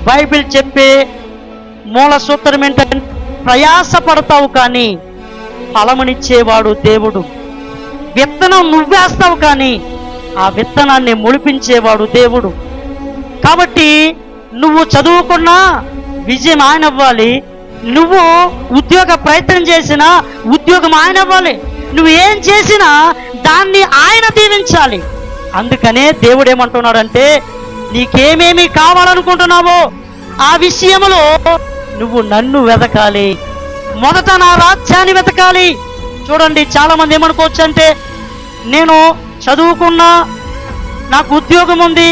Bible చెప్పే మూల సూత్రం ఏంటంటే, ప్రయాసపడతావు కానీ ఫలమునిచ్చేవాడు దేవుడు. విత్తనం నువ్వేస్తావు కానీ ఆ విత్తనాన్ని మొలిపించేవాడు దేవుడు. కాబట్టి నువ్వు చదువుకున్నా విజయం ఆయన అవ్వాలి, నువ్వు ఉద్యోగ ప్రయత్నం చేసినా ఉద్యోగం ఆయన అవ్వాలి, నువ్వు ఏం చేసినా దాన్ని ఆయన దీవించాలి. అందుకనే దేవుడు ఏమంటున్నాడంటే, నీకేమేమి కావాలనుకుంటున్నావో ఆ విషయంలో నువ్వు నన్ను వెతకాలి, మొదట నా రాజ్యాన్ని వెతకాలి. చూడండి, చాలామంది ఏమనుకోవచ్చు అంటే, నేను చదువుకున్నా, నాకు ఉద్యోగం ఉంది,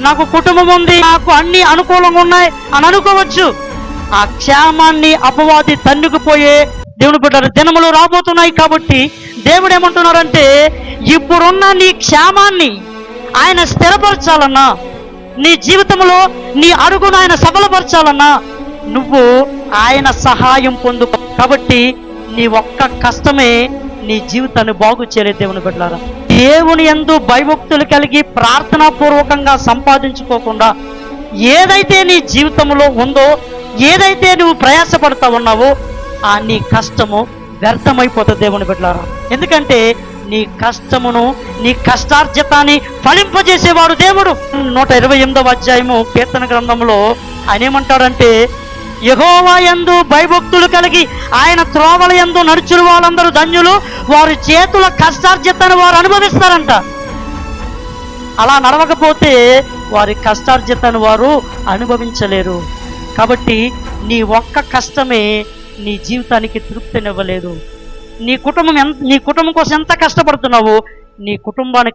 నాకు కుటుంబం ఉంది, నాకు అన్ని అనుకూలంగా ఉన్నాయి అని అనుకోవచ్చు. ఆ క్షేమాన్ని అపవాది తన్నుకుపోయే దేవుని బిడ్డల దినములు రాబోతున్నాయి. కాబట్టి దేవుడు ఏమంటున్నారంటే, ఇప్పుడున్న నీ క్షేమాన్ని ఆయన స్థిరపరచాలన్నా, నీ జీవితంలో నీ అడుగును ఆయన సఫలపరచాలన్నా నువ్వు ఆయన సహాయం పొందుకో. కాబట్టి నీ ఒక్క కష్టమే నీ జీవితాన్ని బాగు చేయలేదు. దేవుని బిడ్డలారా, దేవుని యందు భయభక్తులు కలిగి ప్రార్థనాపూర్వకంగా సంపాదించుకోకుండా ఏదైతే నీ జీవితంలో ఉందో, ఏదైతే నువ్వు ప్రయాసపడతా ఉన్నావో ఆ నీ కష్టము వ్యర్థమైపోతుంది. దేవుని బిడ్డలారా, ఎందుకంటే నీ కష్టమును, నీ కష్టార్జితాన్ని ఫలింపజేసేవాడు దేవుడు. 128వ అధ్యాయము కీర్తన గ్రంథంలో ఆయన ఏమంటాడంటే, యెహోవా యందు భయభక్తులు కలిగి ఆయన త్రోవల యందు నడుచులు వాళ్ళందరూ ధన్యులు, వారి చేతుల కష్టార్జితాన్ని వారు అనుభవిస్తారంట. అలా నడవకపోతే వారి కష్టార్జితాన్ని వారు అనుభవించలేరు. కాబట్టి నీ ఒక్క కష్టమే నీ జీవితానికి తృప్తినివ్వలేదు. నీ కుటుంబం కోసం ఎంత కష్టపడుతున్నావో నీ కుటుంబాన్ని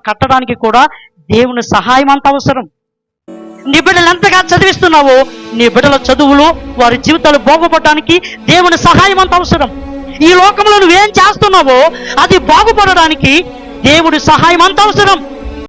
కట్టడానికి కూడా దేవుని సహాయం అంత అవసరం. నీ బిడ్డలు ఎంతగా చదివిస్తున్నావో నీ బిడ్డల చదువులు, వారి జీవితాలు బాగుపడడానికి దేవుని సహాయం అంత అవసరం. ఈ లోకంలో నువ్వేం చేస్తున్నావో అది బాగుపడడానికి దేవుడి సహాయం అంత అవసరం.